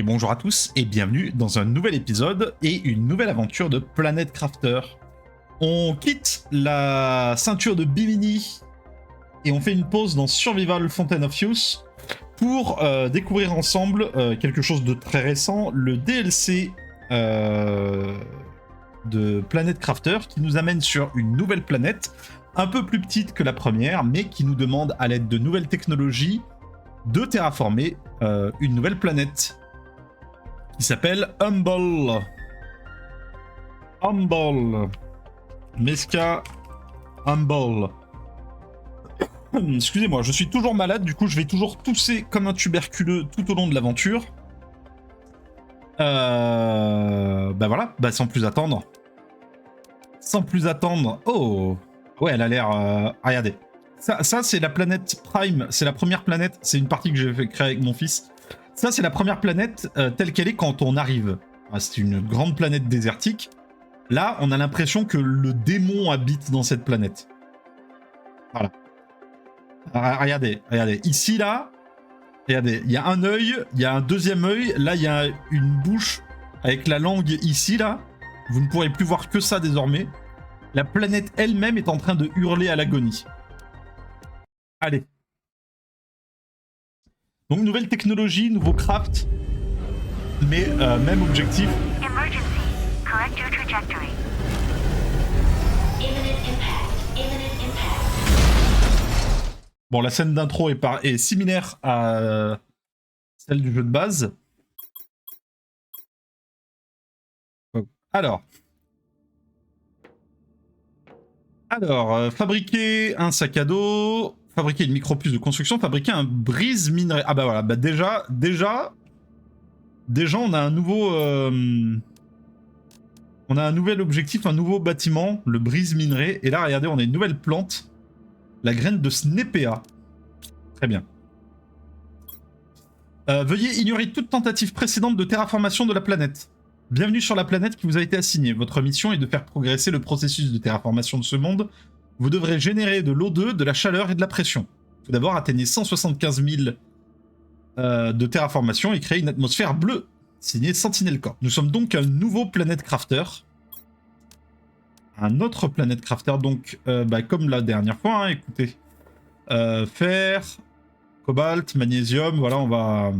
bonjour à tous et bienvenue dans un nouvel épisode et une nouvelle aventure de Planet Crafter. On quitte la ceinture de Bimini et on fait une pause dans Survival Fountain of Youth pour découvrir ensemble quelque chose de très récent, le DLC de Planet Crafter qui nous amène sur une nouvelle planète, un peu plus petite que la première, mais qui nous demande à l'aide de nouvelles technologies de terraformer une nouvelle planète qui s'appelle Humble. Mesca Humble. Excusez-moi, je suis toujours malade, du coup je vais toujours tousser comme un tuberculeux tout au long de l'aventure. Bah voilà, bah sans plus attendre. Oh ouais, elle a l'air... regardez. Ça c'est la planète Prime, c'est la première planète, c'est une partie que j'ai fait créer avec mon fils. Ça c'est la première planète telle qu'elle est quand on arrive. C'est une grande planète désertique. Là, on a l'impression que le démon habite dans cette planète. Voilà. Regardez. Ici, là, regardez, il y a un œil, il y a un deuxième œil. Là, il y a une bouche avec la langue ici, là. Vous ne pourrez plus voir que ça désormais. La planète elle-même est en train de hurler à l'agonie. Allez. Donc, nouvelle technologie, nouveau craft. Mais même objectif. Emergency. Correct your trajectory. Imminent impact. Bon, la scène d'intro est similaire à celle du jeu de base. Alors, fabriquer un sac à dos, fabriquer une micro-puce de construction, fabriquer un brise minerai. Ah bah voilà, bah déjà, on a un nouveau... on a un nouvel objectif, un nouveau bâtiment, le brise minerai. Et là, regardez, on a une nouvelle plante, la graine de Snepea. Très bien. Veuillez ignorer toute tentative précédente de terraformation de la planète. Bienvenue sur la planète qui vous a été assignée. Votre mission est de faire progresser le processus de terraformation de ce monde. Vous devrez générer de l'O2, de la chaleur et de la pression. Tout d'abord, atteignez 175 000 de terraformation et créez une atmosphère bleue. Signé Sentinel Corp. Nous sommes donc un nouveau Planet Crafter. Un autre Planet Crafter, donc comme la dernière fois, hein, écoutez. Fer, cobalt, magnésium, voilà, on va...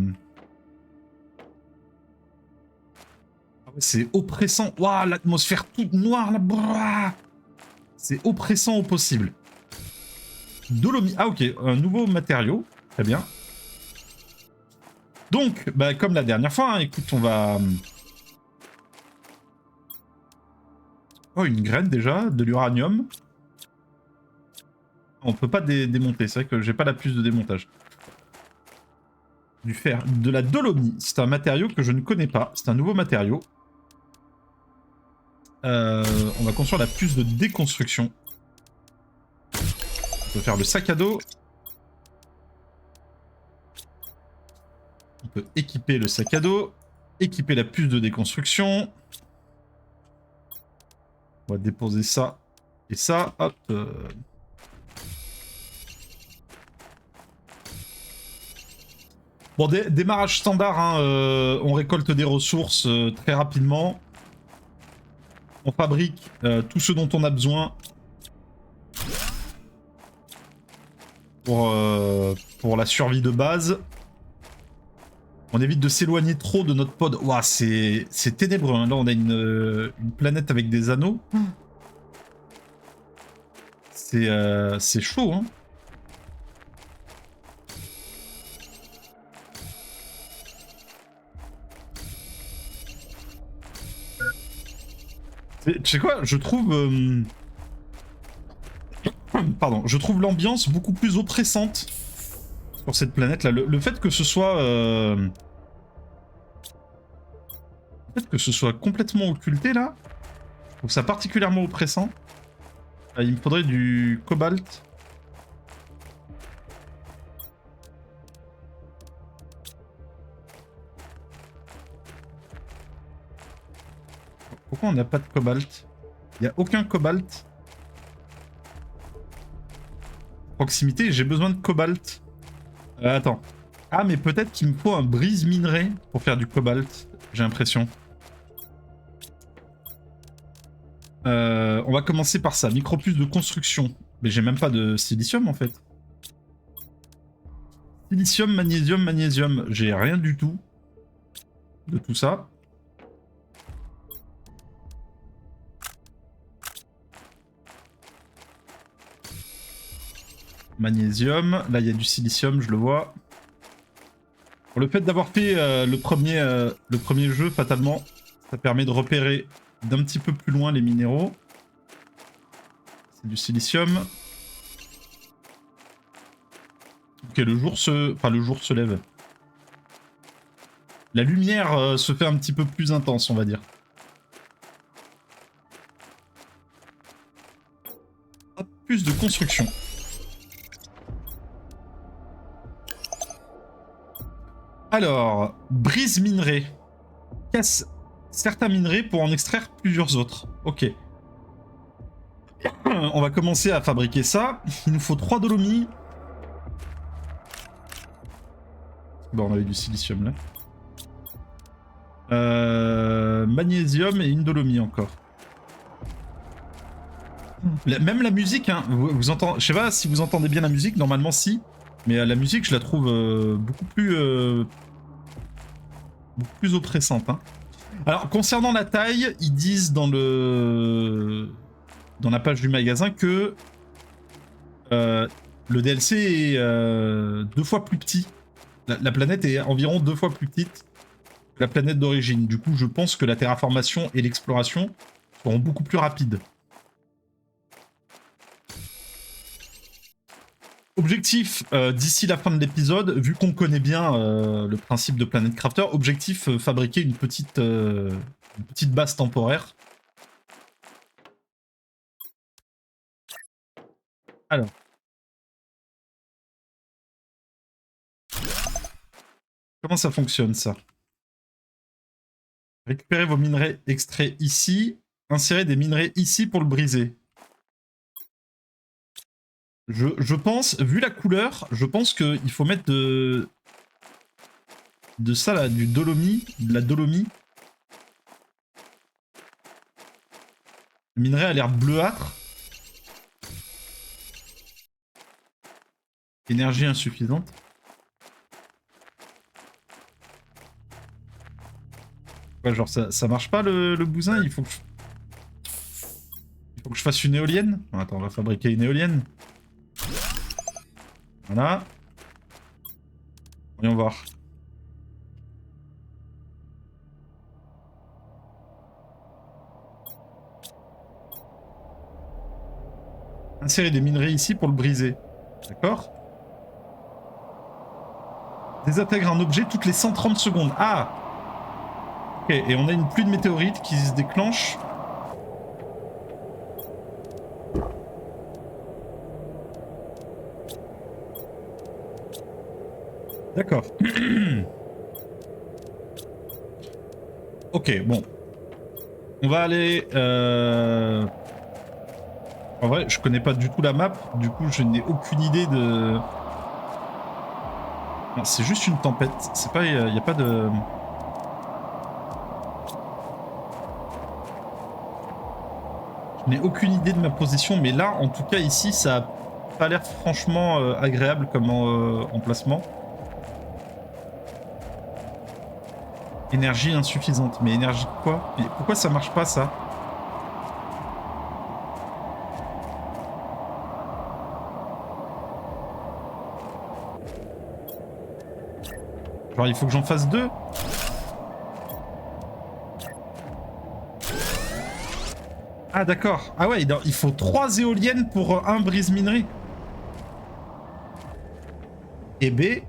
C'est oppressant. Waouh, l'atmosphère toute noire là. C'est oppressant au possible. Dolomite. Ah ok, un nouveau matériau. Très bien. Donc, comme la dernière fois, hein, écoute, on va... Oh, une graine déjà, de l'uranium. On peut pas démonter, c'est vrai que j'ai pas la puce de démontage. Du fer, de la dolomie. C'est un matériau que je ne connais pas. C'est un nouveau matériau. On va construire la puce de déconstruction. On peut faire le sac à dos. On peut équiper le sac à dos. Équiper la puce de déconstruction. On va déposer ça et ça. Hop. Bon, démarrage standard. Hein, on récolte des ressources très rapidement. On fabrique tout ce dont on a besoin pour la survie de base. On évite de s'éloigner trop de notre pod. Ouah, c'est ténébreux. Hein. Là, on a une planète avec des anneaux. C'est chaud, hein. Tu sais quoi, je trouve... Pardon, je trouve l'ambiance beaucoup plus oppressante sur cette planète-là. Le fait que ce soit... Le fait que ce soit complètement occulté, là, je trouve ça particulièrement oppressant. Il me faudrait du cobalt. Pourquoi on n'a pas de cobalt? Il n'y a aucun cobalt. Proximité, j'ai besoin de cobalt. Attends. Ah, mais peut-être qu'il me faut un brise minerai pour faire du cobalt, j'ai l'impression. On va commencer par ça. Micropuce de construction. Mais j'ai même pas de silicium en fait. Silicium, magnésium, magnésium. J'ai rien du tout de tout ça. Magnésium. Là, il y a du silicium, je le vois. Pour le fait d'avoir fait le premier jeu, fatalement, ça permet de repérer d'un petit peu plus loin les minéraux. C'est du silicium. Ok, le jour se lève. La lumière se fait un petit peu plus intense, on va dire. Hop, plus de construction. Alors, brise minerai. Casse certains minerais pour en extraire plusieurs autres. Ok. On va commencer à fabriquer ça. Il nous faut 3 dolomies. Bon, on avait du silicium là. Magnésium et une dolomie encore. Même la musique, hein, vous entendez, je sais pas si vous entendez bien la musique, normalement si, mais la musique je la trouve beaucoup plus oppressante. Hein. Alors concernant la taille, ils disent dans la page du magasin que le DLC est 2 fois plus petit. La planète est environ 2 fois plus petite que la planète d'origine. Du coup, je pense que la terraformation et l'exploration seront beaucoup plus rapides. Objectif, d'ici la fin de l'épisode, vu qu'on connaît bien le principe de Planet Crafter, objectif, fabriquer une petite base temporaire. Alors. Comment ça fonctionne, ça? Récupérez vos minerais extraits ici, insérez des minerais ici pour le briser. Je pense, vu la couleur, je pense qu'il faut mettre de ça là, du dolomie, de la dolomie. Le minerai a l'air bleuâtre. Énergie insuffisante. Ouais, genre ça marche pas le bousin, il faut que je fasse une éolienne. Bon, attends, on va fabriquer une éolienne. Voilà. Voyons voir. Insérer des minerais ici pour le briser. D'accord. Désintègre un objet toutes les 130 secondes. Ah! Ok, et on a une pluie de météorites qui se déclenche. D'accord. Ok, bon. On va aller... En vrai, je connais pas du tout la map, du coup je n'ai aucune idée de... C'est juste une tempête, c'est pas... Il n'y a pas de... Je n'ai aucune idée de ma position, mais là, en tout cas, ici, ça a pas l'air franchement agréable comme emplacement. Énergie insuffisante. Mais énergie quoi? Mais pourquoi ça marche pas, ça? Genre, il faut que j'en fasse 2? Ah d'accord. Ah ouais, il faut 3 éoliennes pour un brise-minerie. Et B.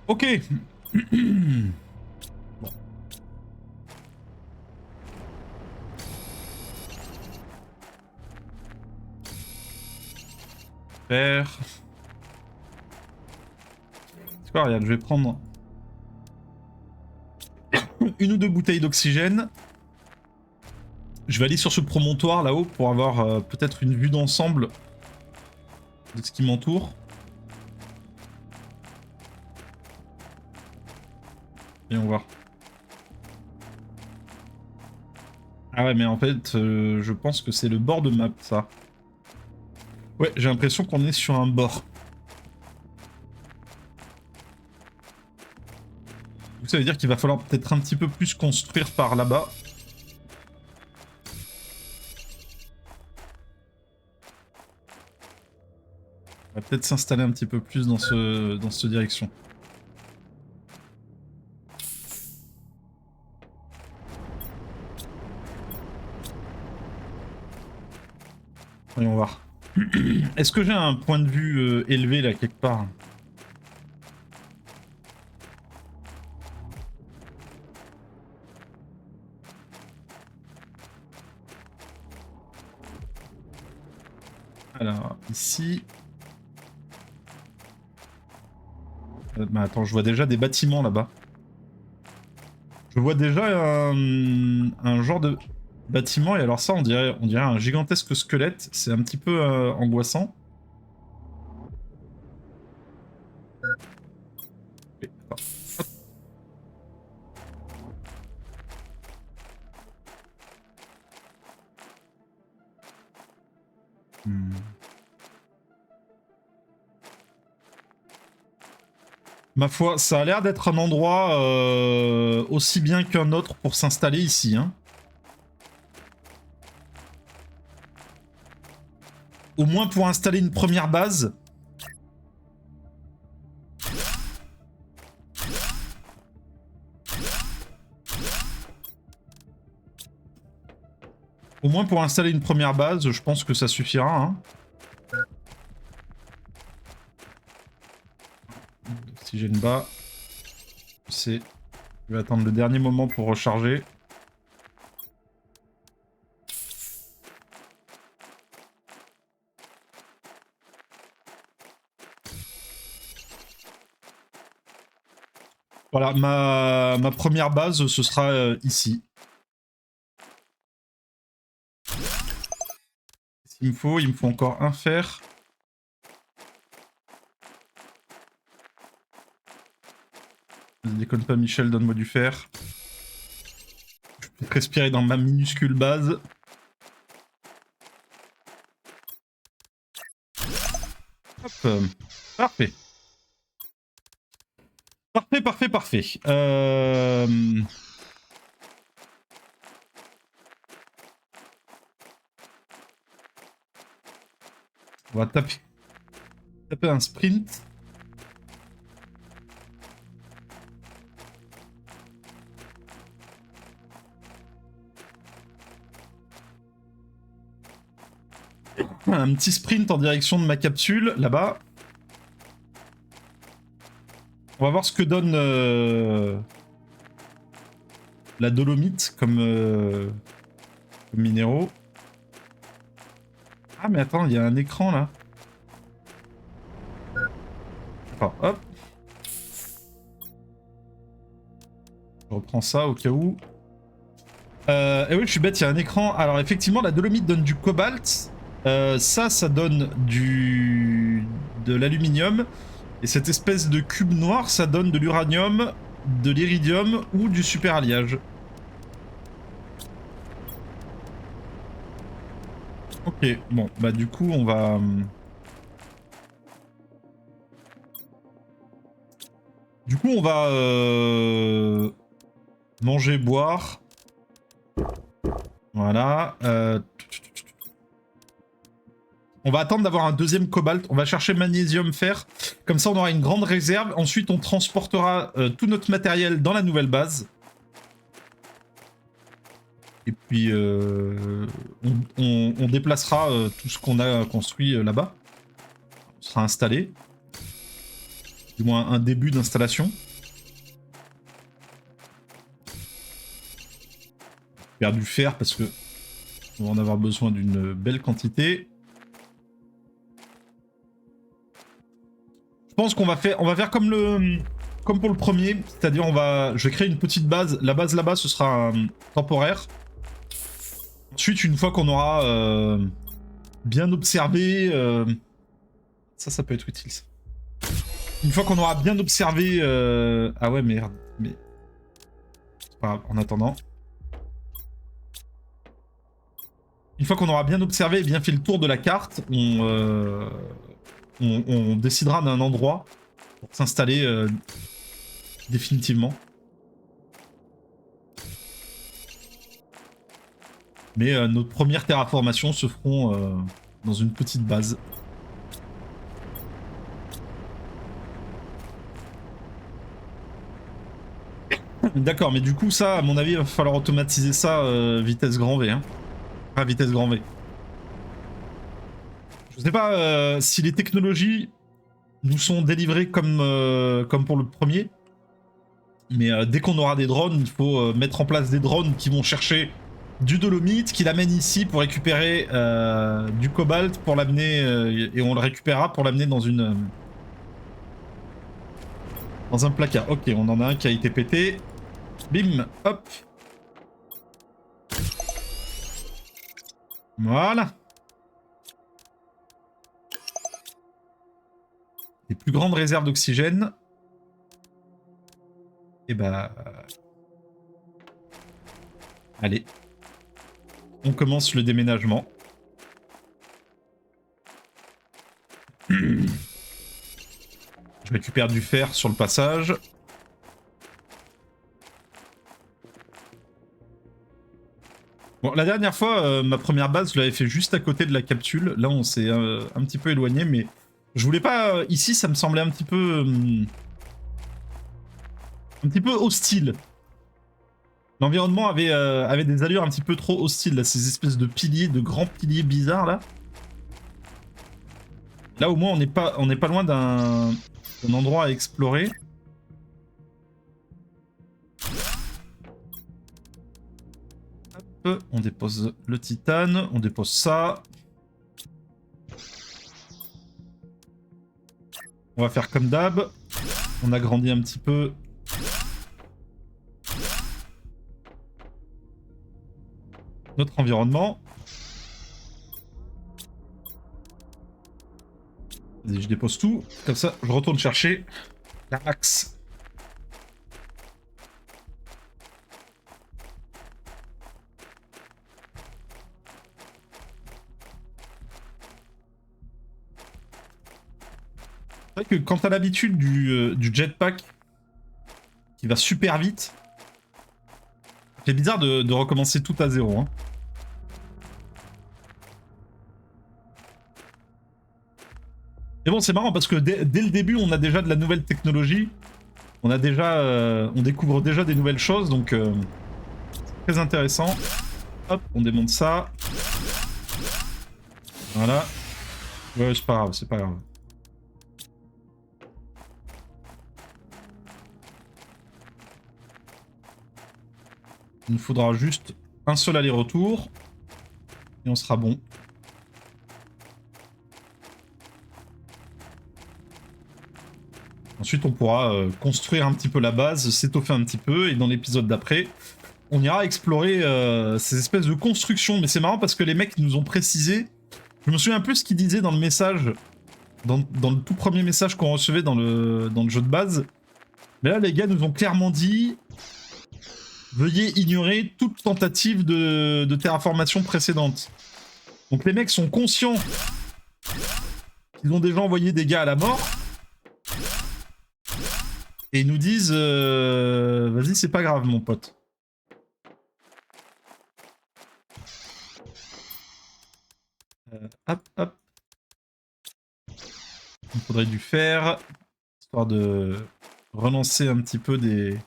Ok. Bon. Faire. C'est quoi, regarde, je vais prendre une ou 2 bouteilles d'oxygène. Je vais aller sur ce promontoire là-haut pour avoir peut-être une vue d'ensemble de ce qui m'entoure. Voyons voir. Ah ouais, mais en fait, je pense que c'est le bord de map, ça. Ouais, j'ai l'impression qu'on est sur un bord. Donc ça veut dire qu'il va falloir peut-être un petit peu plus construire par là-bas. On va peut-être s'installer un petit peu plus dans cette direction. Voyons voir. Est-ce que j'ai un point de vue élevé là quelque part? Alors, ici... bah attends, je vois déjà des bâtiments là-bas. Je vois déjà un genre de bâtiment, et alors ça, on dirait un gigantesque squelette. C'est un petit peu angoissant. Okay, attends. Hop. Ma foi, ça a l'air d'être un endroit aussi bien qu'un autre pour s'installer ici. Hein. Au moins pour installer une première base. Au moins pour installer une première base, je pense que ça suffira. Hein. Oxygène bas. Je vais attendre le dernier moment pour recharger. Voilà, ma première base, ce sera ici. Il me faut encore un fer. Ne déconne pas Michel, donne-moi du fer. Je peux respirer dans ma minuscule base. Hop, parfait. Parfait. On va taper un sprint. Un petit sprint en direction de ma capsule, là-bas. On va voir ce que donne la dolomite comme minéraux. Ah mais attends, il y a un écran là. Enfin, hop. Je reprends ça au cas où. Et oui, je suis bête, il y a un écran. Alors effectivement, la dolomite donne du cobalt. Ça donne de l'aluminium. Et cette espèce de cube noir, ça donne de l'uranium, de l'iridium ou du super alliage. Ok, bon, bah du coup, on va... Du coup, on va manger, boire. Voilà. On va attendre d'avoir un deuxième cobalt. On va chercher magnésium, fer. Comme ça, on aura une grande réserve. Ensuite, on transportera tout notre matériel dans la nouvelle base. Et puis, on déplacera tout ce qu'on a construit là-bas. On sera installé. Du moins, un début d'installation. Faire du fer parce que on va en avoir besoin d'une belle quantité. Je pense qu'on va faire comme pour le premier, c'est-à-dire je vais créer une petite base. La base là-bas, ce sera temporaire. Ensuite, une fois qu'on aura bien observé Ça peut être utile. Ça. Une fois qu'on aura bien observé... Ah ouais, merde. Mais... C'est pas grave, en attendant. Une fois qu'on aura bien observé et bien fait le tour de la carte, on décidera d'un endroit pour s'installer définitivement. Mais nos premières terraformations se feront dans une petite base. D'accord, mais du coup ça, à mon avis, il va falloir automatiser ça vitesse grand V. Hein. Pas vitesse grand V. Je sais pas si les technologies nous sont délivrées comme pour le premier. Mais dès qu'on aura des drones, il faut mettre en place des drones qui vont chercher du dolomite, qui l'amènent ici pour récupérer du cobalt, pour l'amener... et on le récupérera pour l'amener dans une... dans un placard. Ok, on en a un qui a été pété. Bim, hop. Voilà. Les plus grandes réserves d'oxygène. Et bah... Allez. On commence le déménagement. Je récupère du fer sur le passage. Bon, la dernière fois, ma première base, je l'avais fait juste à côté de la capsule. Là, on s'est un petit peu éloigné, mais je voulais pas... ici, ça me semblait un petit peu hostile. L'environnement avait des allures un petit peu trop hostiles, là, ces espèces de piliers, de grands piliers bizarres, là. Là, au moins, on n'est pas loin d'un endroit à explorer. Hop, on dépose le titane, on dépose ça. On va faire comme d'hab. On agrandit un petit peu. Notre environnement. Vas-y, je dépose tout. Comme ça, je retourne chercher la axe. C'est vrai que quand t'as l'habitude du jetpack qui va super vite, c'est bizarre de recommencer tout à zéro. Hein. Mais bon, c'est marrant parce que dès le début, on a déjà de la nouvelle technologie. On a déjà, on découvre déjà des nouvelles choses, donc c'est très intéressant. Hop, on démonte ça. Voilà. Ouais, c'est pas grave, c'est pas grave. Il nous faudra juste un seul aller-retour. Et on sera bon. Ensuite, on pourra construire un petit peu la base, s'étoffer un petit peu, et dans l'épisode d'après, on ira explorer ces espèces de constructions. Mais c'est marrant parce que les mecs nous ont précisé, je me souviens un peu ce qu'ils disaient dans le message, dans le tout premier message qu'on recevait dans le jeu de base. Mais là, les gars nous ont clairement dit, veuillez ignorer toute tentative de terraformation précédente. Donc les mecs sont conscients qu'ils ont déjà envoyé des gars à la mort. Et ils nous disent vas-y, c'est pas grave, mon pote. Hop, hop. Il faudrait du fer, histoire de relancer un petit peu des...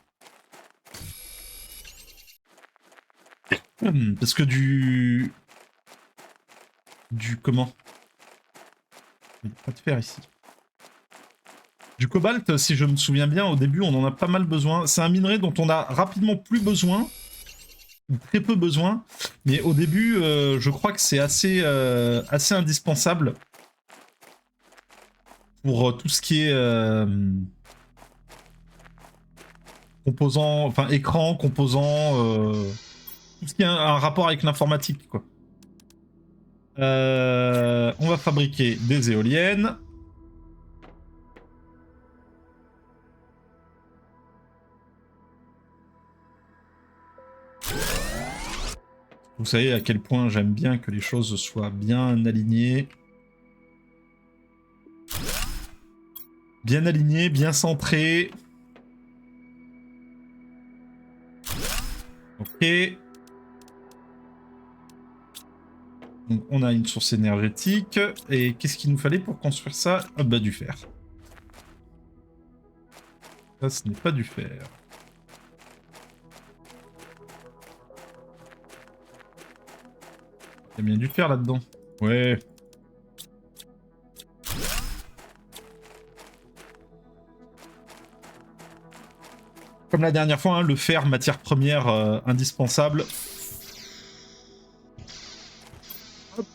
Parce que du comment? Il n'y a pas de fer ici. Du cobalt, si je me souviens bien, au début, on en a pas mal besoin. C'est un minerai dont on a rapidement plus besoin, ou très peu besoin. Mais au début, je crois que c'est assez indispensable pour tout ce qui est composants, enfin écran, composants, tout ce qui a un rapport avec l'informatique, quoi. On va fabriquer des éoliennes. Vous savez à quel point j'aime bien que les choses soient bien alignées. Bien alignées, bien centrées. Ok. Donc on a une source énergétique. Et qu'est-ce qu'il nous fallait pour construire ça? Ah bah du fer. Ça, ce n'est pas du fer. Il y a bien du fer là-dedans. Ouais. Comme la dernière fois, hein, le fer, matière première indispensable. Hop.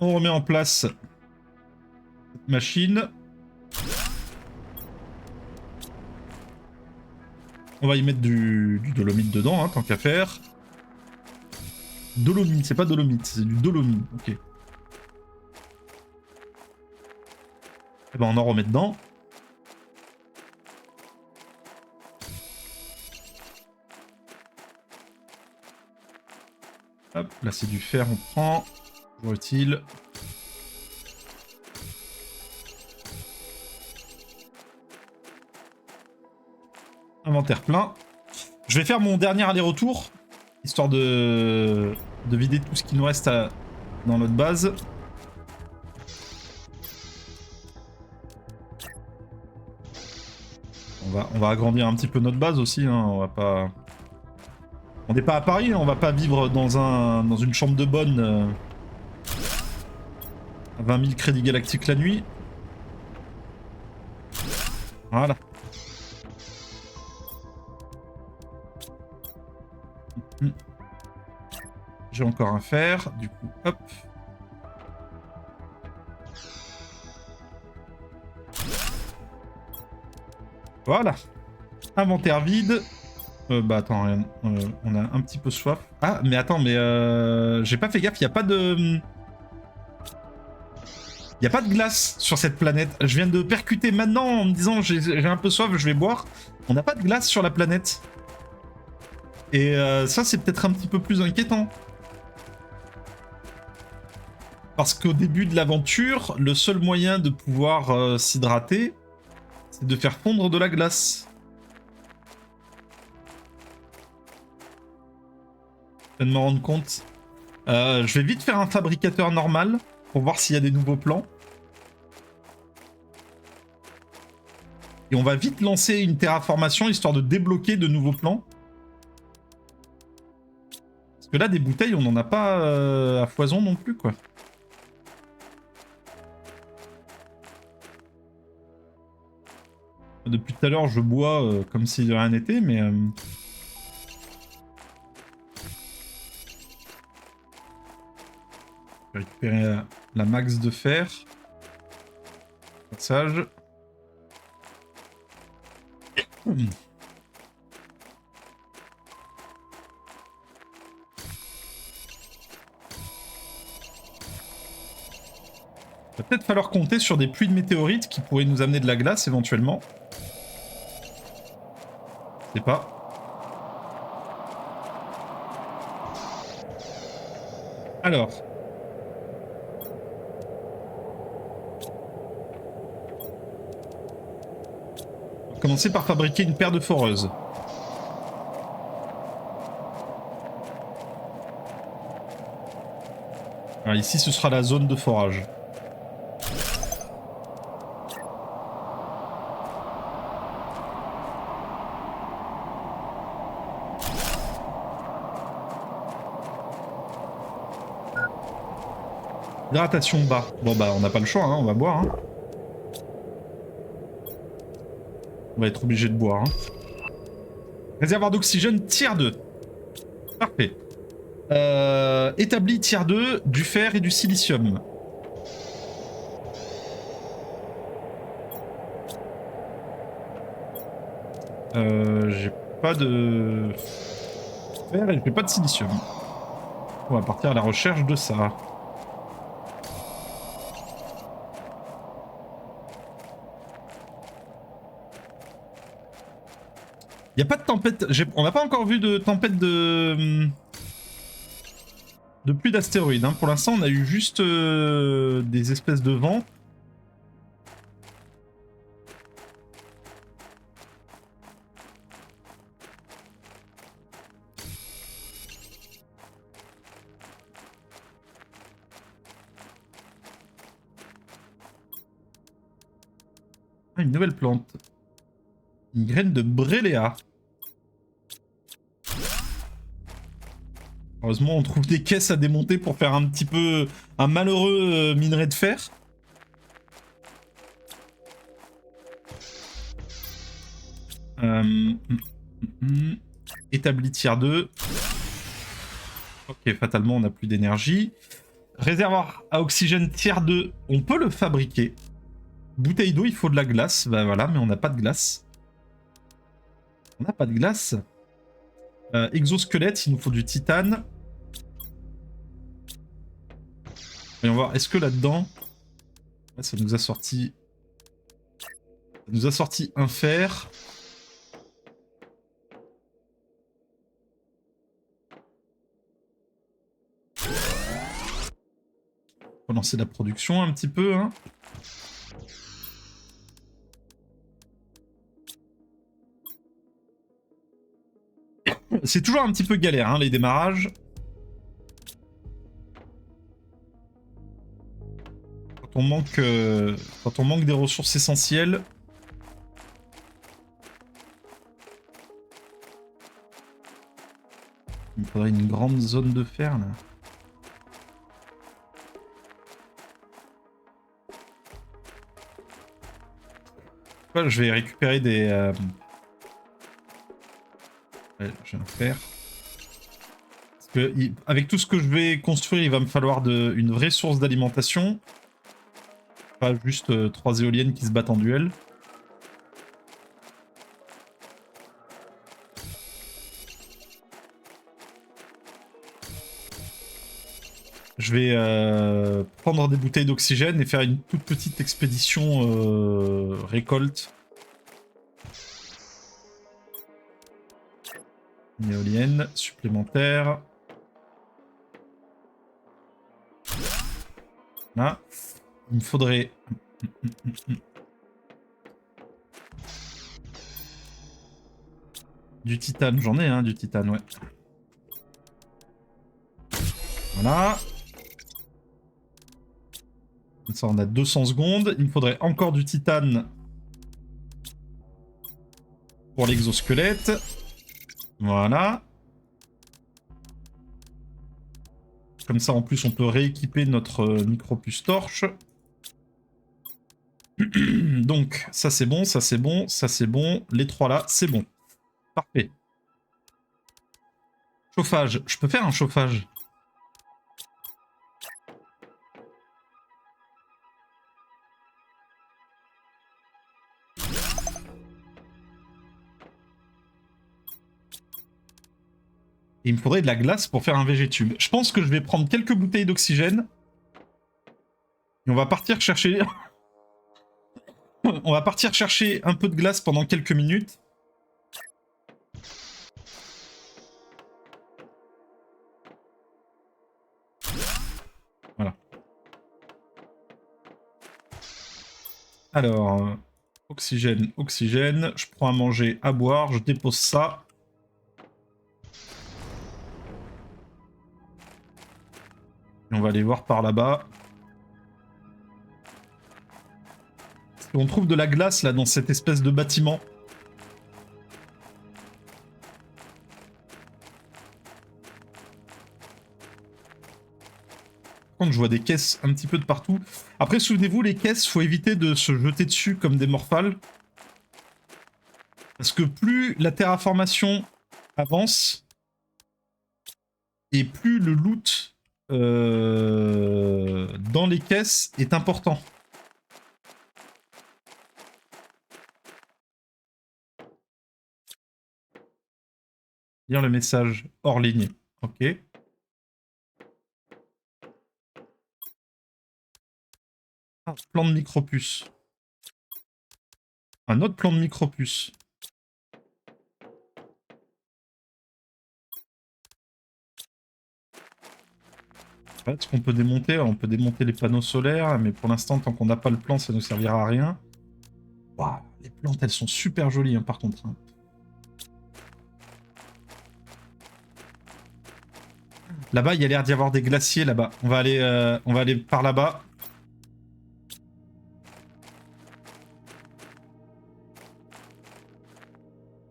On remet en place cette machine. On va y mettre du dolomite dedans, hein, tant qu'à faire. Dolomite, c'est pas dolomite, c'est du dolomite. Ok. Et ben on en remet dedans. Hop, là c'est du fer, on prend. Toujours utile. Inventaire plein. Je vais faire mon dernier aller-retour, histoire de vider tout ce qui nous reste dans notre base. On va agrandir un petit peu notre base aussi, hein. On va pas... On n'est pas à Paris, hein. On va pas vivre dans une chambre de bonne à 20 000 crédits galactiques la nuit. Voilà. J'ai encore un fer, du coup, hop. Voilà. Inventaire vide. Bah attends, rien. On a un petit peu soif. Ah, mais attends, mais j'ai pas fait gaffe, il y a pas de... Il y a pas de glace sur cette planète. Je viens de percuter maintenant en me disant j'ai un peu soif, je vais boire. On n'a pas de glace sur la planète. Et ça, c'est peut-être un petit peu plus inquiétant. Parce qu'au début de l'aventure, le seul moyen de pouvoir s'hydrater, c'est de faire fondre de la glace. Je viens de me rendre compte. Je vais vite faire un fabricateur normal pour voir s'il y a des nouveaux plans. Et on va vite lancer une terraformation histoire de débloquer de nouveaux plans. Parce que là, des bouteilles, on n'en a pas à foison non plus, quoi. Depuis tout à l'heure, je bois comme si de rien n'était, mais... Je vais récupérer la max de fer. Passage. Va peut-être falloir compter sur des pluies de météorites qui pourraient nous amener de la glace éventuellement. Je sais pas. Alors. On va commencer par fabriquer une paire de foreuses. Alors ici, ce sera la zone de forage. Hydratation bas. Bon bah on n'a pas le choix, hein, on va boire. Hein. On va être obligé de boire. Hein. Réservoir d'oxygène tier 2. Parfait. Établi tier 2, du fer et du silicium. J'ai pas de fer et j'ai pas de silicium. On va partir à la recherche de ça. Il y a pas de tempête. On n'a pas encore vu de tempête de pluie d'astéroïdes. Hein. Pour l'instant, on a eu juste des espèces de vents. Ah, une nouvelle plante. Une graine de Brélea. Heureusement, on trouve des caisses à démonter pour faire un petit peu un malheureux minerai de fer. Établi tier 2. Ok, fatalement, on n'a plus d'énergie. Réservoir à oxygène tier 2, on peut le fabriquer. Bouteille d'eau, il faut de la glace. Bah voilà, mais on n'a pas de glace. On n'a pas de glace. Exosquelette, il nous faut du titane. Voyons voir, est-ce que là-dedans... Ouais, ça nous a sorti... Ça nous a sorti un fer. On va lancer la production un petit peu, hein. C'est toujours un petit peu galère, hein, les démarrages. Quand on manque des ressources essentielles. Il me faudrait une grande zone de fer, là. Ouais, je vais récupérer des... Ouais, j'ai un fer. Parce que, avec tout ce que je vais construire, il va me falloir une vraie source d'alimentation. Pas juste 3 éoliennes qui se battent en duel. Je vais prendre des bouteilles d'oxygène et faire une toute petite expédition récolte. Une éolienne supplémentaire. Là. Il me faudrait... Du titane, j'en ai, hein, du titane, ouais. Voilà. Comme ça, on a 200 secondes. Il me faudrait encore du titane pour l'exosquelette. Voilà. Comme ça, en plus, on peut rééquiper notre micro-puce torche. Donc, ça c'est bon, ça c'est bon, ça c'est bon. Les trois là, c'est bon. Parfait. Chauffage. Je peux faire un chauffage. Il me faudrait de la glace pour faire un végétube. Je pense que je vais prendre quelques bouteilles d'oxygène. Et on va partir chercher... on va partir chercher un peu de glace pendant quelques minutes. Voilà. Alors, oxygène, oxygène. Je prends à manger, à boire. Je dépose ça. Et on va aller voir par là-bas. On trouve de la glace là dans cette espèce de bâtiment. Par contre, je vois des caisses un petit peu de partout. Après, souvenez-vous, les caisses, faut éviter de se jeter dessus comme des morphales. Parce que plus la terraformation avance, et plus le loot dans les caisses est important. Lire le message hors ligne. Ok. Ah, plan de micropuce. Un autre plan de micropuce. Est-ce qu'on peut démonter? On peut démonter les panneaux solaires, mais pour l'instant, tant qu'on n'a pas le plan, ça ne nous servira à rien. Waouh, les plantes, elles sont super jolies, hein, par contre. Hein. Là-bas, il y a l'air d'y avoir des glaciers, là-bas. On va aller par là-bas.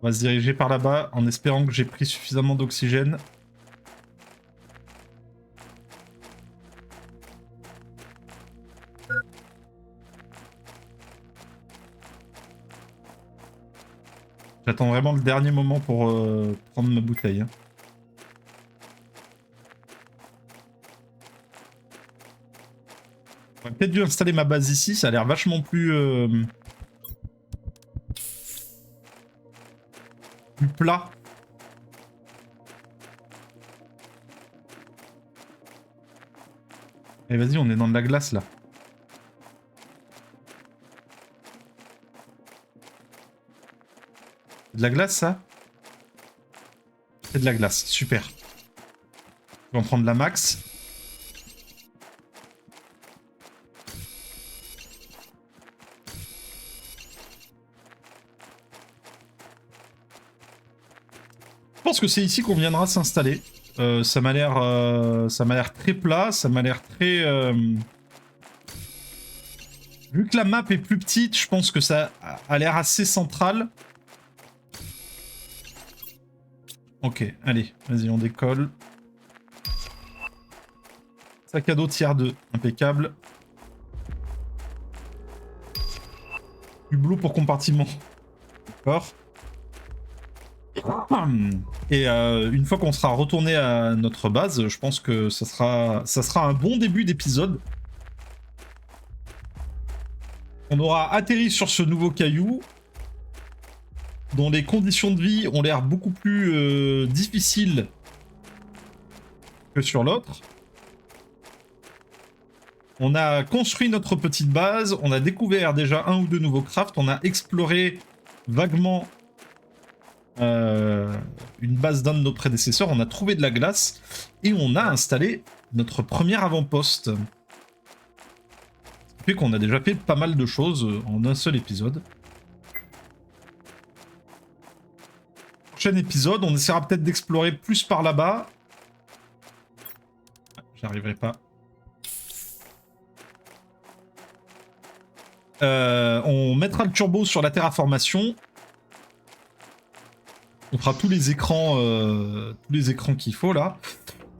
On va se diriger par là-bas, en espérant que j'ai pris suffisamment d'oxygène. J'attends vraiment le dernier moment pour prendre ma bouteille. Hein. J'aurais peut-être dû installer ma base ici, ça a l'air vachement plus plat. Allez, vas-y, on est dans de la glace là. De la glace, ça? C'est de la glace, super. Je vais en prendre la max. Je pense que c'est ici qu'on viendra s'installer. Ça m'a l'air très plat, ça m'a l'air très... Vu que la map est plus petite, je pense que ça a l'air assez central. Ok, allez, vas-y, on décolle. Sac à dos tiers 2, impeccable. Du blue pour compartiment. D'accord. Et une fois qu'on sera retourné à notre base, je pense que ça sera un bon début d'épisode. On aura atterri sur ce nouveau caillou, dont les conditions de vie ont l'air beaucoup plus difficiles que sur l'autre. On a construit notre petite base, on a découvert déjà 1 ou 2 nouveaux crafts, on a exploré vaguement une base d'un de nos prédécesseurs, on a trouvé de la glace et on a installé notre premier avant-poste. Ce qui fait qu'on a déjà fait pas mal de choses en un seul épisode. Prochain épisode, on essaiera peut-être d'explorer plus par là-bas. J'arriverai pas. On mettra le turbo sur la terraformation. On fera tous les écrans qu'il faut là.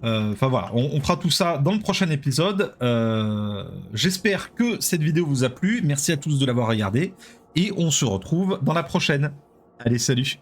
Enfin voilà, on fera tout ça dans le prochain épisode. J'espère que cette vidéo vous a plu. Merci à tous de l'avoir regardé. Et on se retrouve dans la prochaine. Allez, salut!